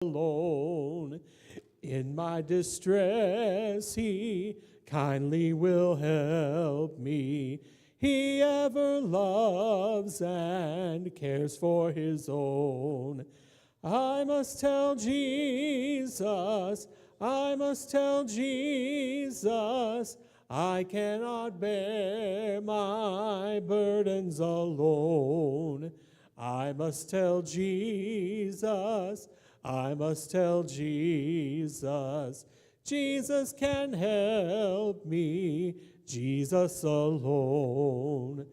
alone. In my distress, he kindly will help me. He ever loves and cares for his own. I must tell Jesus, I must tell Jesus, I cannot bear my burdens alone. I must tell Jesus, I must tell Jesus, Jesus can help me, Jesus alone.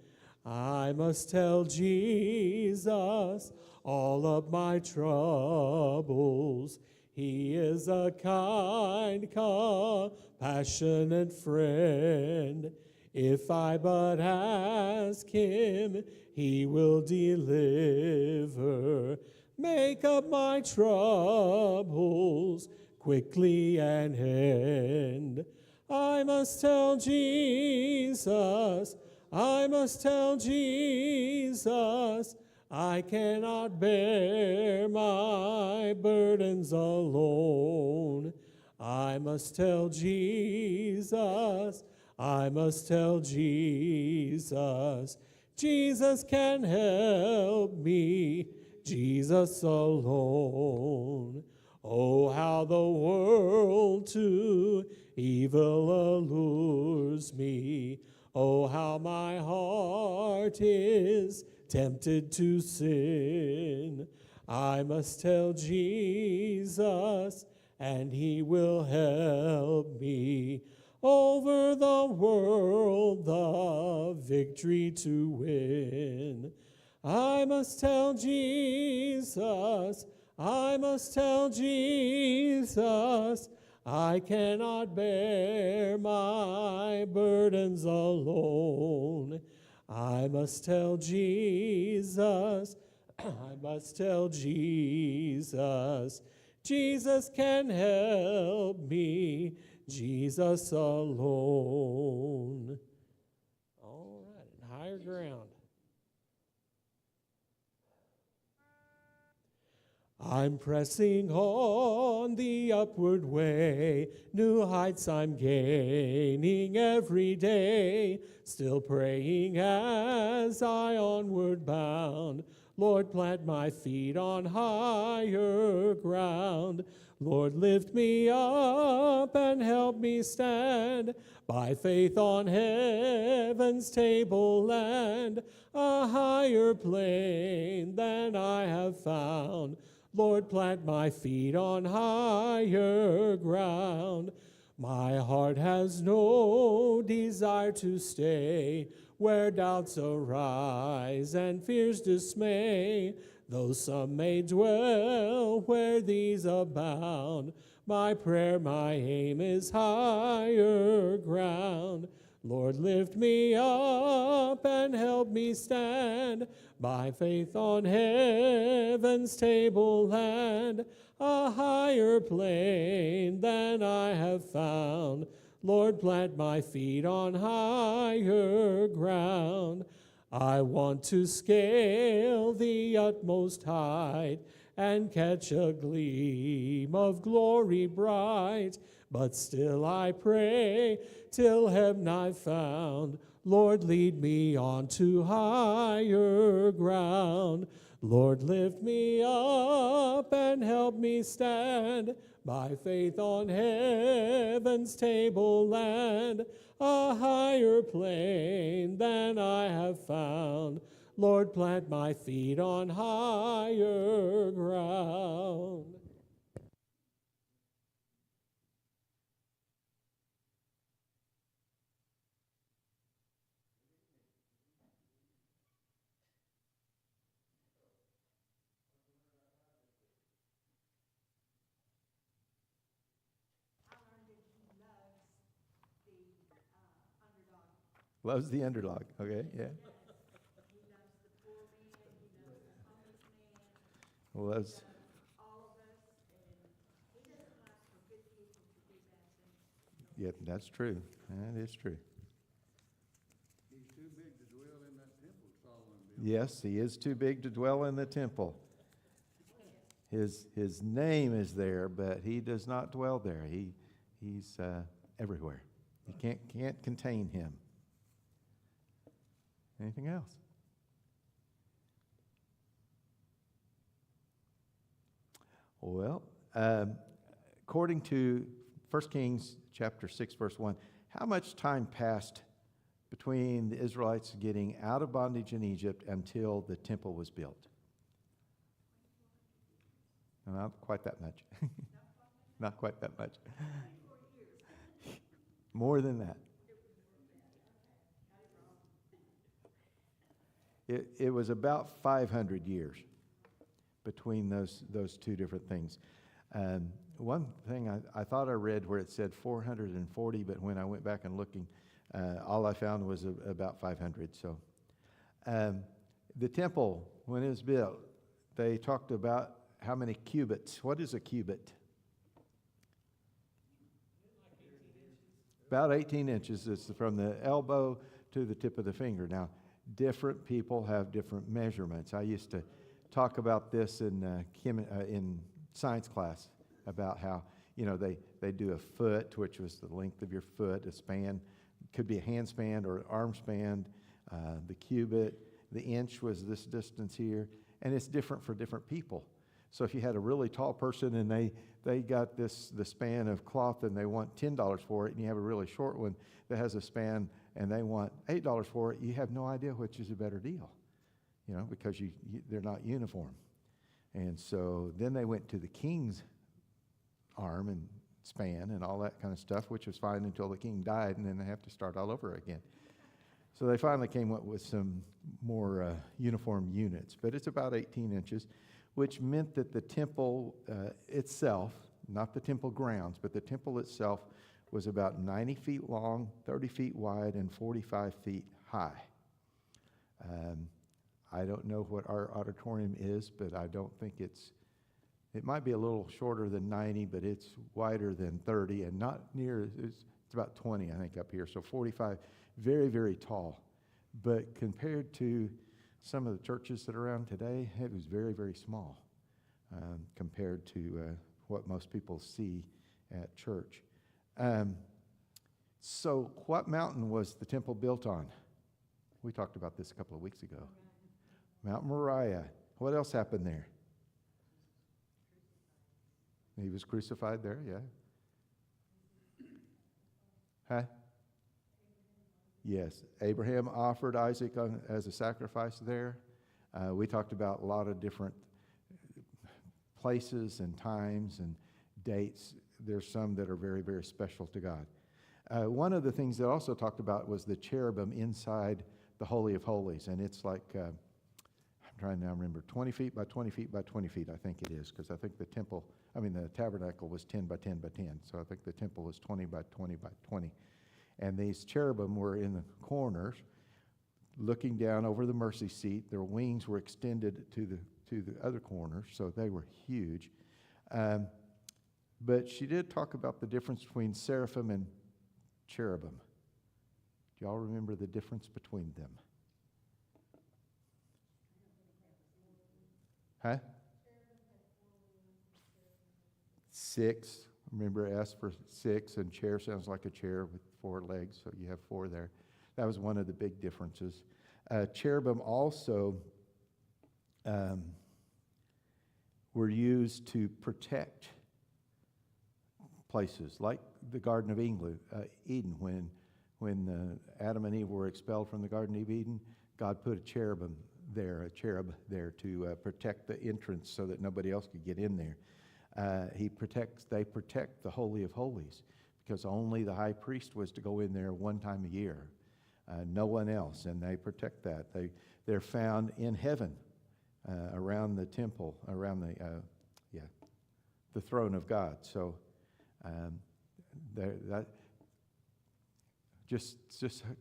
I must tell Jesus all of my troubles. He is a kind, compassionate friend. If I but ask him, he will deliver. Make up my troubles quickly and end. I must tell Jesus, I must tell Jesus, I cannot bear my burdens alone. I must tell Jesus, I must tell Jesus, Jesus can help me, Jesus alone. Oh, how the world to evil allures me. Oh, how my heart is tempted to sin. I must tell Jesus, and he will help me over the world the victory to win. I must tell Jesus, I must tell Jesus, I cannot bear my burdens alone. I must tell Jesus, I must tell Jesus, Jesus can help me, Jesus alone. All right, higher ground. I'm pressing on the upward way, new heights I'm gaining every day, still praying as I onward bound. Lord, plant my feet on higher ground. Lord, lift me up and help me stand by faith on heaven's tableland, a higher plane than I have found. Lord, plant my feet on higher ground. My heart has no desire to stay where doubts arise and fears dismay. Though some may dwell where these abound, my prayer, my aim is higher ground. Lord, lift me up and help me stand by faith on heaven's tableland, a higher plane than I have found. Lord, plant my feet on higher ground. I want to scale the utmost height and catch a gleam of glory bright. But still I pray till heaven I've found. Lord, lead me on to higher ground. Lord, lift me up and help me stand by faith on heaven's tableland, a higher plane than I have found. Lord, plant my feet on higher ground. Loves the underdog. Okay, yeah. He loves the poor man, he loves the homeless man, Loves. all of us, and he doesn't like for good people to be bad things. Yep, that's true. That is true. He's too big to dwell in that temple, Solomon built. Yes, he is too big to dwell in the temple. His name is there, but he does not dwell there. He's everywhere. You can't contain him. Anything else? Well, according to 1 Kings chapter 6, verse 1, how much time passed between the Israelites getting out of bondage in Egypt until the temple was built? Not quite that much. Not quite that much. More than that. It was about 500 years between those two different things. One thing I thought I read where it said 440, but when I went back and looking, all I found was about 500. So the temple, when it was built, they talked about how many cubits. What is a cubit? About 18 inches. It's from the elbow to the tip of the finger. Now, different people have different measurements. I used to talk about this in science class about how, they do a foot, which was the length of your foot, a span. Could be a hand span or an arm span. The cubit, the inch was this distance here. And it's different for different people. So if you had a really tall person and they got the span of cloth and they want $10 for it, and you have a really short one that has a span and they want $8 for it, you have no idea which is a better deal, because they're not uniform. And so then they went to the king's arm and span and all that kind of stuff, which was fine until the king died, and then they have to start all over again. So they finally came up with some more uniform units, but it's about 18 inches, which meant that the temple itself, not the temple grounds, but the temple itself was about 90 feet long, 30 feet wide, and 45 feet high. I don't know what our auditorium is, but I don't think it might be a little shorter than 90, but it's wider than 30, and not near, it's about 20, I think, up here. So 45, very, very tall. But compared to some of the churches that are around today, it was very, very small compared to what most people see at church. So what mountain was the temple built on? We talked about this a couple of weeks ago. Mount Moriah. What else happened there? He was crucified there, yeah. Huh? Yes, Abraham offered Isaac as a sacrifice there. We talked about a lot of different places and times and dates. There's some that are very, very special to God. One of the things that also talked about was the cherubim inside the Holy of Holies, and it's like, I'm trying to now remember, 20 feet by 20 feet by 20 feet, I think it is, because I think the tabernacle was 10 by 10 by 10, so I think the temple was 20 by 20 by 20. And these cherubim were in the corners, looking down over the mercy seat. Their wings were extended to the other corners, so they were huge. But she did talk about the difference between seraphim and cherubim. Do y'all remember the difference between them? Huh? 6. Remember, S for 6, and chair sounds like a chair with 4 legs, so you have 4 there. That was one of the big differences. Cherubim also were used to protect places, like the Garden of Eden. When Adam and Eve were expelled from the Garden of Eden, God put a cherub there to protect the entrance so that nobody else could get in there. They protect the Holy of Holies, because only the high priest was to go in there one time a year, no one else, and they protect that. They're found in heaven, around the temple, around the throne of God. So just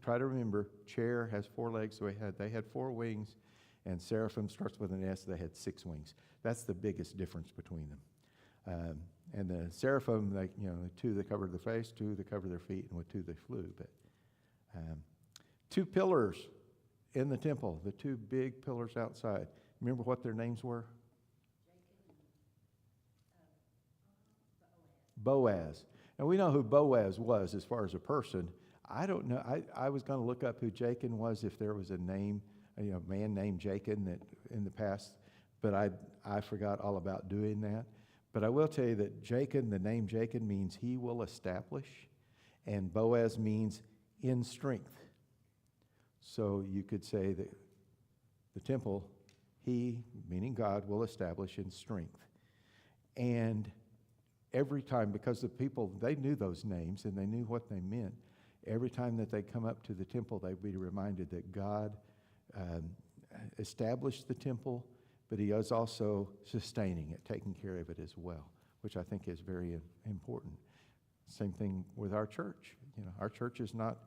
try to remember, chair has 4 legs, so they had 4 wings, and seraphim starts with an S. They had 6 wings. That's the biggest difference between them. And the seraphim, the 2 that covered the face, 2 that covered their feet, and with 2 they flew. But 2 pillars in the temple, the 2 big pillars outside. Remember what their names were? Boaz. And we know who Boaz was as far as a person. I don't know. I was going to look up who Jachin was, if there was a name, a man named Jachin that in the past, but I forgot all about doing that. But I will tell you that Jachin, the name Jachin, means he will establish, and Boaz means in strength. So you could say that the temple, he, meaning God, will establish in strength. And every time, because the people, they knew those names and they knew what they meant, every time that they come up to the temple, they'd be reminded that God established the temple, but he is also sustaining it, taking care of it as well, which I think is very important. Same thing with our church. Our church is not,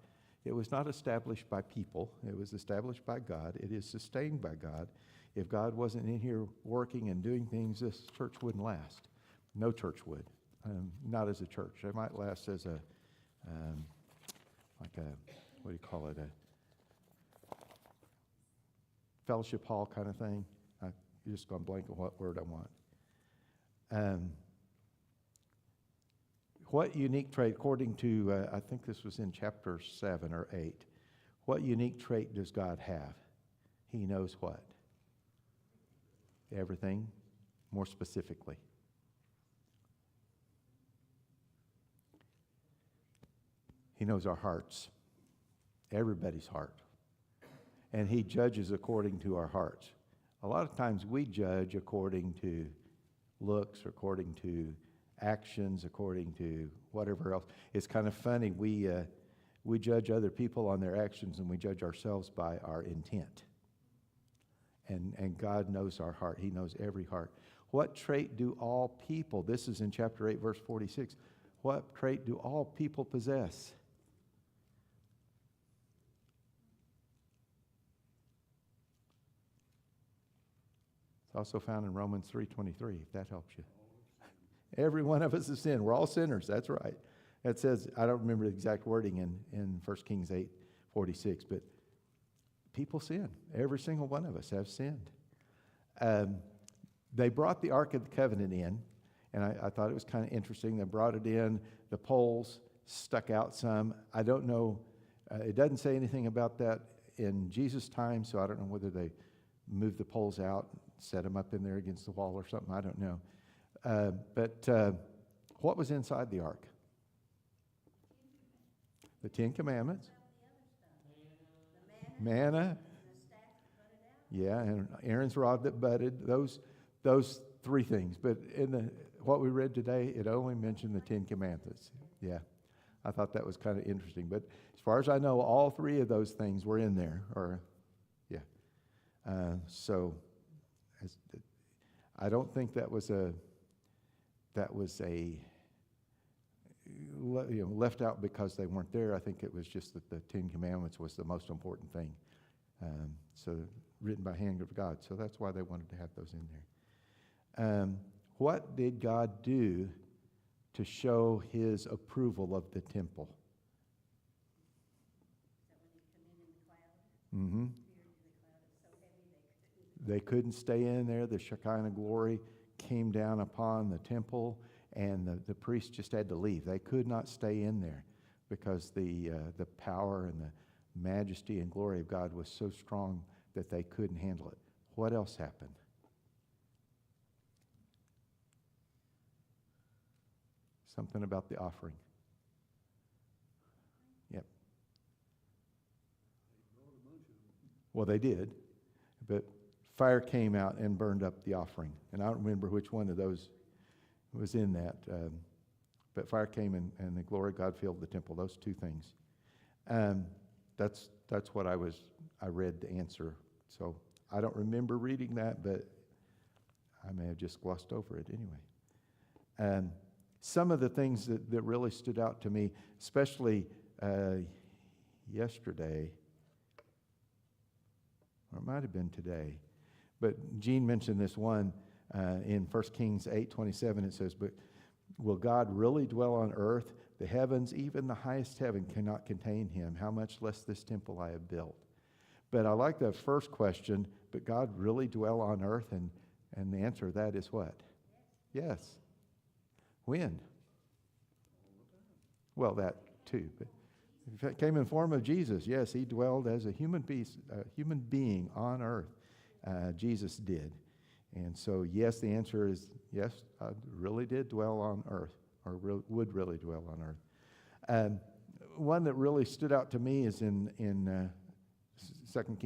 it was not established by people. It was established by God. It is sustained by God. If God wasn't in here working and doing things, this church wouldn't last. No church would. Not as a church. It might last as a, what do you call it, a fellowship hall kind of thing. You're just going to blank on what word I want. What unique trait, according to, I think this was in chapter 7 or 8, what unique trait does God have? He knows what? Everything, more specifically. He knows our hearts, everybody's heart. And he judges according to our hearts. A lot of times we judge according to looks, according to actions, according to whatever else. It's kind of funny. We judge other people on their actions, and we judge ourselves by our intent. And God knows our heart. He knows every heart. What trait do all people, this is in chapter 8, verse 46, what trait do all people possess? It's also found in Romans 3:23, if that helps you. Every one of us is sinned. We're all sinners. That's right. It says, I don't remember the exact wording in 1 Kings 8:46, but people sin. Every single one of us have sinned. They brought the Ark of the Covenant in, and I thought it was kind of interesting. They brought it in. The poles stuck out some. I don't know. It doesn't say anything about that in Jesus' time, so I don't know whether they moved the poles out, set them up in there against the wall or something. I don't know. But what was inside the ark? The Ten Commandments. Manna. Yeah, and Aaron's rod that budded. Those three things. But in what we read today, it only mentioned the Ten Commandments. Yeah, I thought that was kind of interesting. But as far as I know, all three of those things were in there. I don't think that was left out because they weren't there. I think it was just that the Ten Commandments was the most important thing. So written by hand of God. So that's why they wanted to have those in there. What did God do to show his approval of the temple? Mm-hmm. They couldn't stay in there. The Shekinah glory came down upon the temple, and the priests just had to leave. They could not stay in there because the power and the majesty and glory of God was so strong that they couldn't handle it. What else happened? Something about the offering. Yep. Well, they did, but fire came out and burned up the offering. And I don't remember which one of those was in that. But fire came and the glory of God filled the temple. Those two things. That's what I read the answer. So I don't remember reading that, but I may have just glossed over it anyway. Some of the things that really stood out to me, especially yesterday, or it might have been today, but Gene mentioned this one in 1 Kings 8:27. It says, "But will God really dwell on earth? The heavens, even the highest heaven, cannot contain him. How much less this temple I have built?" But I like the first question, but God really dwell on earth? And the answer to that is what? Yes. When? Well, that too. But if it came in form of Jesus, yes, he dwelled as a human being on earth. Jesus did. And so, yes, the answer is yes, God really did dwell on earth, or would really dwell on earth. One that really stood out to me is in 1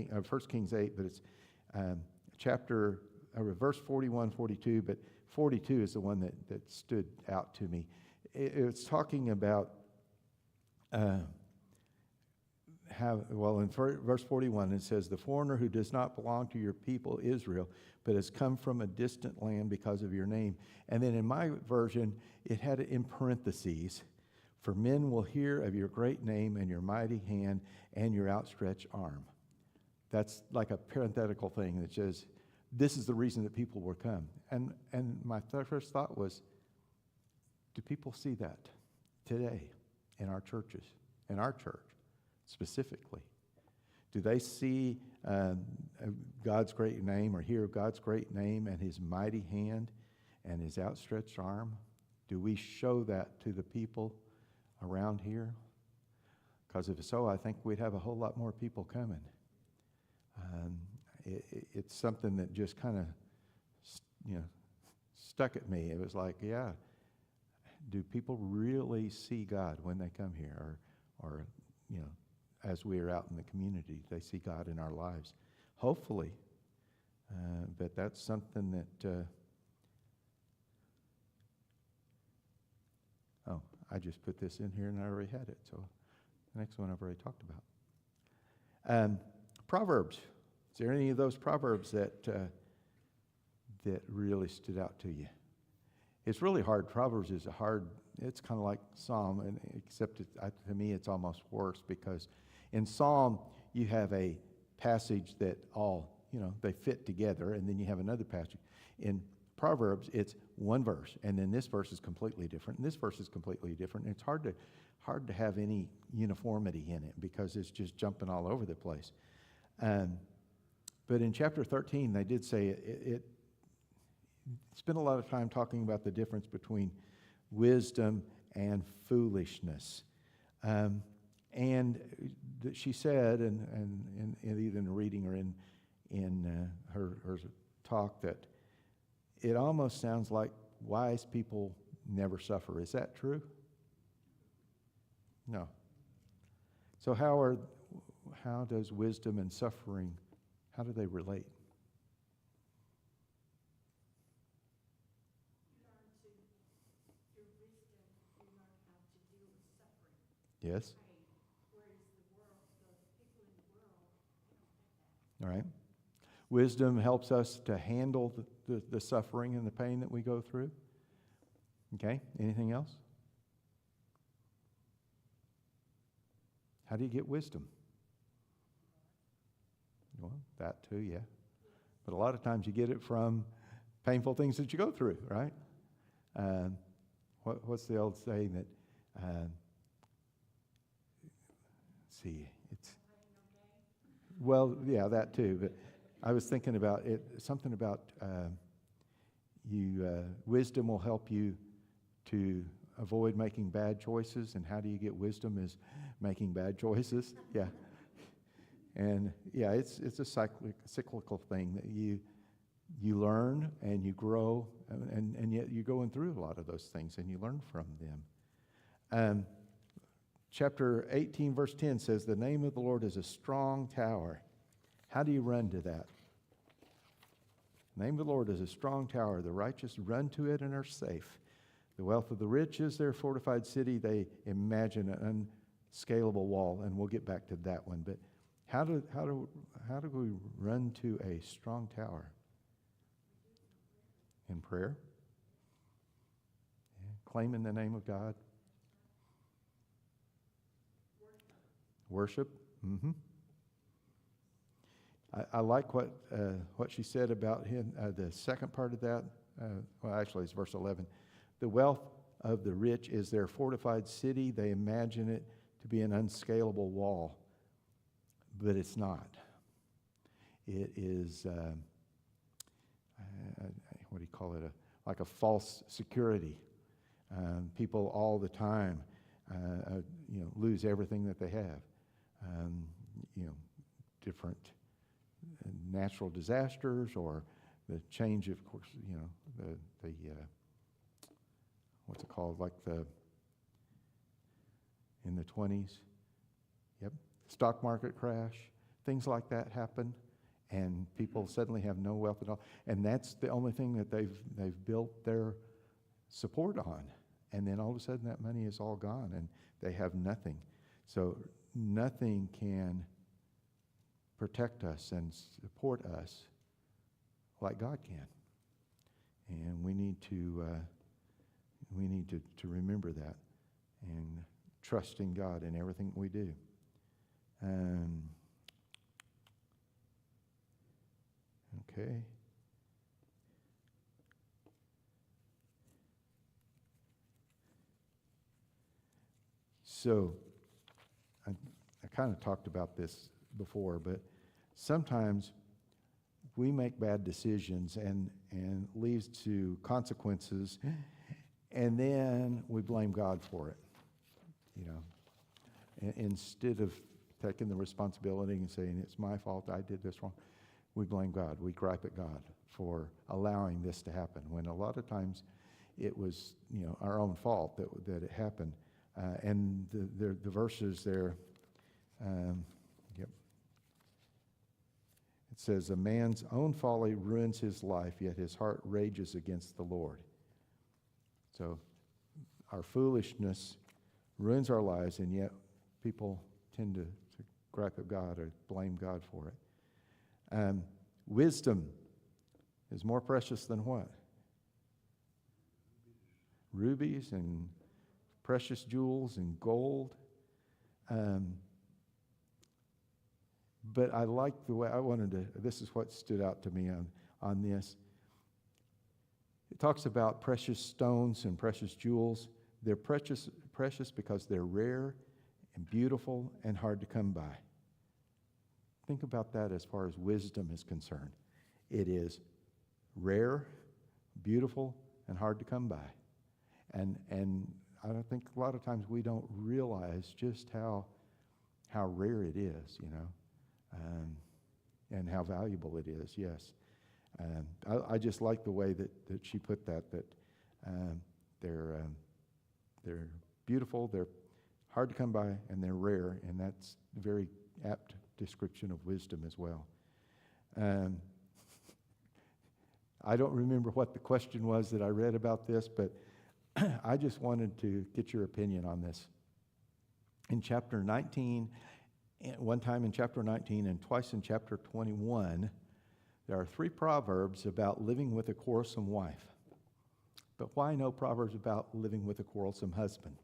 Kings 8, but it's verse 41, 42, but 42 is the one that stood out to me. It's talking about in verse 41 it says, "The foreigner who does not belong to your people Israel, but has come from a distant land because of your name." And then in my version, it had it in parentheses, "For men will hear of your great name and your mighty hand and your outstretched arm." That's like a parenthetical thing that says, this is the reason that people will come. And my first thought was, do people see that today in our churches, in our church specifically? Do they see God's great name, or hear God's great name and his mighty hand and his outstretched arm? Do we show that to the people around here? Because if so, I think we'd have a whole lot more people coming. It's something that just kind of, stuck at me. It was like, yeah, do people really see God when they come here, or as we are out in the community, they see God in our lives? Hopefully, but that's something that. I just put this in here and I already had it. So the next one I've already talked about. Proverbs. Is there any of those Proverbs that really stood out to you? It's really hard. Proverbs is it's kind of like Psalm, except to me it's almost worse, because in Psalm you have a passage that all, they fit together, and then you have another passage. In Proverbs, it's one verse, and then this verse is completely different, and this verse is completely different. And it's hard to have any uniformity in it, because it's just jumping all over the place. But in chapter 13, they did say it spent a lot of time talking about the difference between wisdom and foolishness. And she said, and either in the reading or in her talk, that it almost sounds like wise people never suffer. Is that true? No. So how does wisdom and suffering, how do they relate? Through wisdom, you learn how to deal with suffering. Yes. Whereas the people in the world, they don't have that. All right. Wisdom helps us to handle the suffering and the pain that we go through. Okay. Anything else? How do you get wisdom? Well, that too, yeah. But a lot of times you get it from painful things that you go through, right? What's the old saying that, well, yeah, that too, but I was thinking about it, something about wisdom will help you to avoid making bad choices, and how do you get wisdom is making bad choices, yeah. And yeah, it's a cyclical thing that you learn and you grow, and yet you're going through a lot of those things and you learn from them. Chapter 18, verse 10 says, "The name of the Lord is a strong tower." How do you run to that? The name of the Lord is a strong tower. The righteous run to it and are safe. The wealth of the rich is their fortified city. They imagine an unscalable wall, and we'll get back to that one. But how do we run to a strong tower? In prayer. Yeah. Claiming the name of God. Worship. Mm-hmm. I like what she said about him. The second part of that, well, actually, it's verse 11. The wealth of the rich is their fortified city. They imagine it to be an unscalable wall, but it's not. It is, what do you call it? Like a false security. People all the time lose everything that they have. Different natural disasters, or the change, of course, the what's it called, like in the 20s, stock market crash, things like that happen, and people suddenly have no wealth at all, and that's the only thing that they've built their support on, and then all of a sudden that money is all gone and they have nothing. So nothing can protect us and support us like God can, and we need to remember that and trust in God in everything we do. Okay. So I kind of talked about this before, but sometimes we make bad decisions and leads to consequences, and then we blame God for it. Instead of taking the responsibility and saying, it's my fault, I did this wrong, we blame God. We gripe at God for allowing this to happen, when a lot of times it was, our own fault that it happened. And the verses there, it says, a man's own folly ruins his life, yet his heart rages against the Lord. So our foolishness ruins our lives, and yet people tend to gripe at God or blame God for it. Wisdom is more precious than what? Rubies and precious jewels and gold. But I like the way this is what stood out to me on this. It talks about precious stones and precious jewels. They're precious because they're rare and beautiful and hard to come by. Think about that as far as wisdom is concerned. It is rare, beautiful, and hard to come by. And I don't think a lot of times we don't realize just how rare it is, and how valuable it is, yes. I just like the way that she put that they're beautiful, they're hard to come by, and they're rare, and that's a very apt description of wisdom as well. I don't remember what the question was that I read about this, but I just wanted to get your opinion on this. In chapter 19, one time in chapter 19 and twice in chapter 21, there are 3 proverbs about living with a quarrelsome wife. But why no proverbs about living with a quarrelsome husband?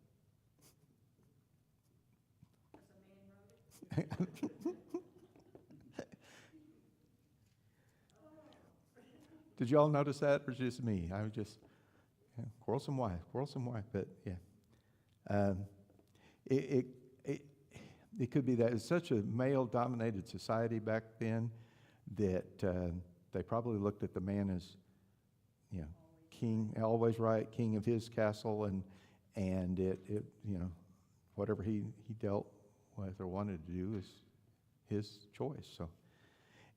Did you all notice that, or just me? I was just, quarrelsome wife, but yeah. It could be that it's such a male-dominated society back then that they probably looked at the man as, king, always right, king of his castle, and it whatever he dealt with or wanted to do is his choice. So,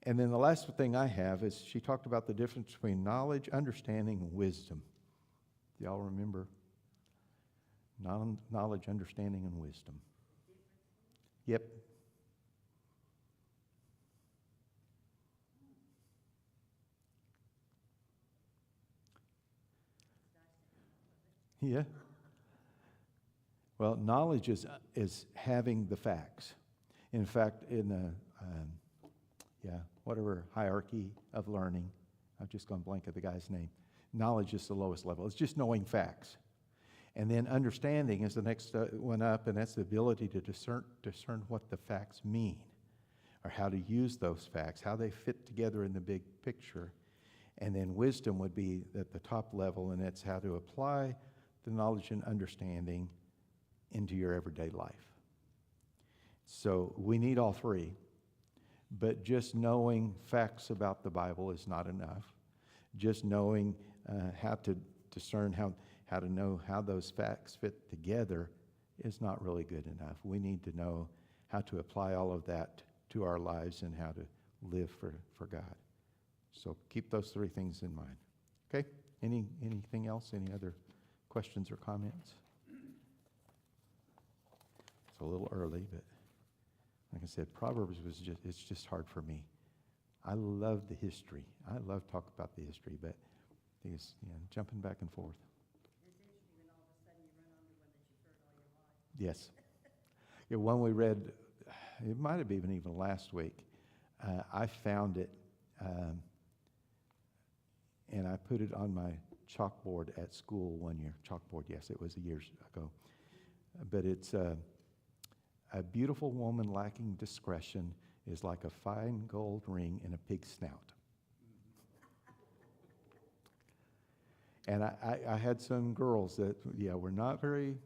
and then the last thing I have is she talked about the difference between knowledge, understanding, and wisdom. Do y'all remember? Knowledge, understanding, and wisdom. Yep. Yeah. Well, knowledge is having the facts. In fact, in the whatever hierarchy of learning, I've just gone blank of the guy's name. Knowledge is the lowest level. It's just knowing facts. And then understanding is the next one up, and that's the ability to discern what the facts mean, or how to use those facts, how they fit together in the big picture. And then wisdom would be at the top level, and that's how to apply the knowledge and understanding into your everyday life. So we need all 3, but just knowing facts about the Bible is not enough. Just knowing how to discern, how to know how those facts fit together is not really good enough. We need to know how to apply all of that to our lives and how to live for God. So keep those three things in mind. Okay? Anything else? Any other questions or comments? It's a little early, but like I said, Proverbs it's just hard for me. I love the history. I love talk about the history, but these, jumping back and forth. It's interesting when all of a sudden you run onto one that you've heard all your life. Yes. Yeah, one we read, it might have been even last week. I found it, and I put it on my chalkboard at school one year. Chalkboard, yes, it was years ago. But it's a beautiful woman lacking discretion is like a fine gold ring in a pig's snout. And I had some girls that, were not very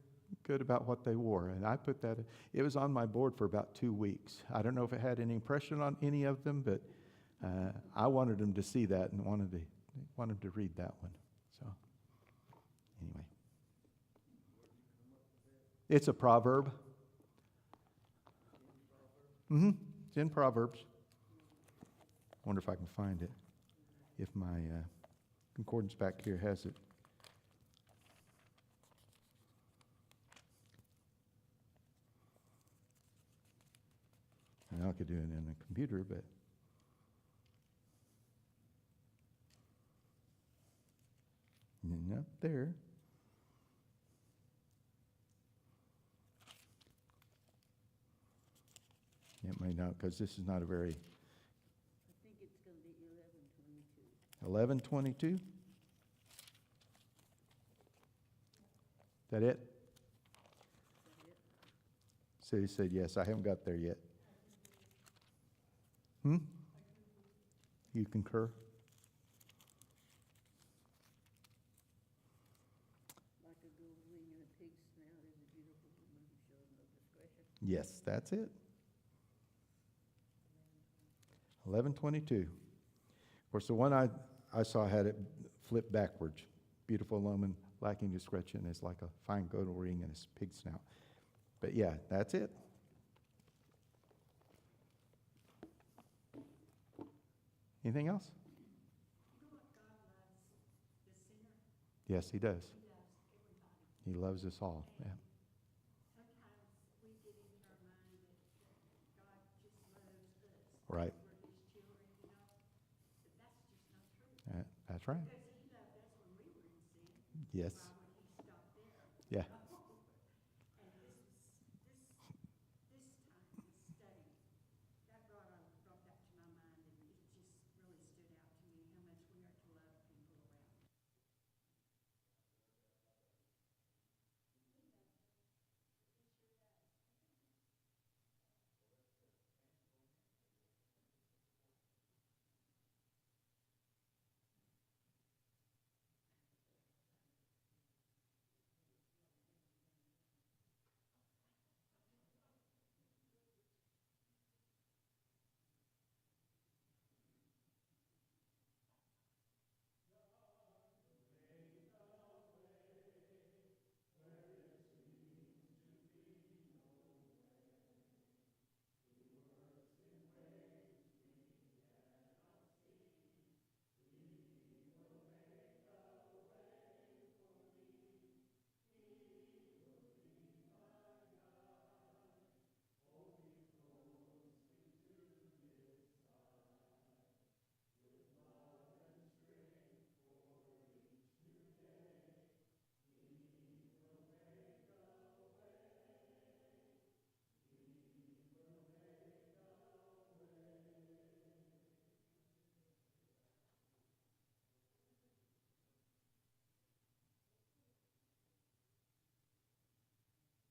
good about what they wore. And I put that, it was on my board for about 2 weeks. I don't know if it had any impression on any of them, but I wanted them to see that and wanted to read that one. So, anyway. It's a proverb. It's in Proverbs. Wonder if I can find it. If my concordance back here has it. I could do it in a computer, but not there. It may not, because this is not a very. I think it's going to be 11:22. 11:22. Is that it? So he said, yes, I haven't got there yet. You concur? Like a gold ring in a pig's snout is a beautiful woman who shows no discretion. Yes, that's it. 11:22. Of course, the one I saw had it flipped backwards. Beautiful woman lacking discretion is like a fine gold ring in a pig's snout. But yeah, that's it. Anything else? You know what God loves? The sinner. Yes, he does. He loves everybody. He loves us all. Yeah. Sometimes we get into our mind that God just loves us. Right. We're his children, But that's just not true. That's right. Because he loved us when we were in sin. Yes. Why would he stop there? Yeah.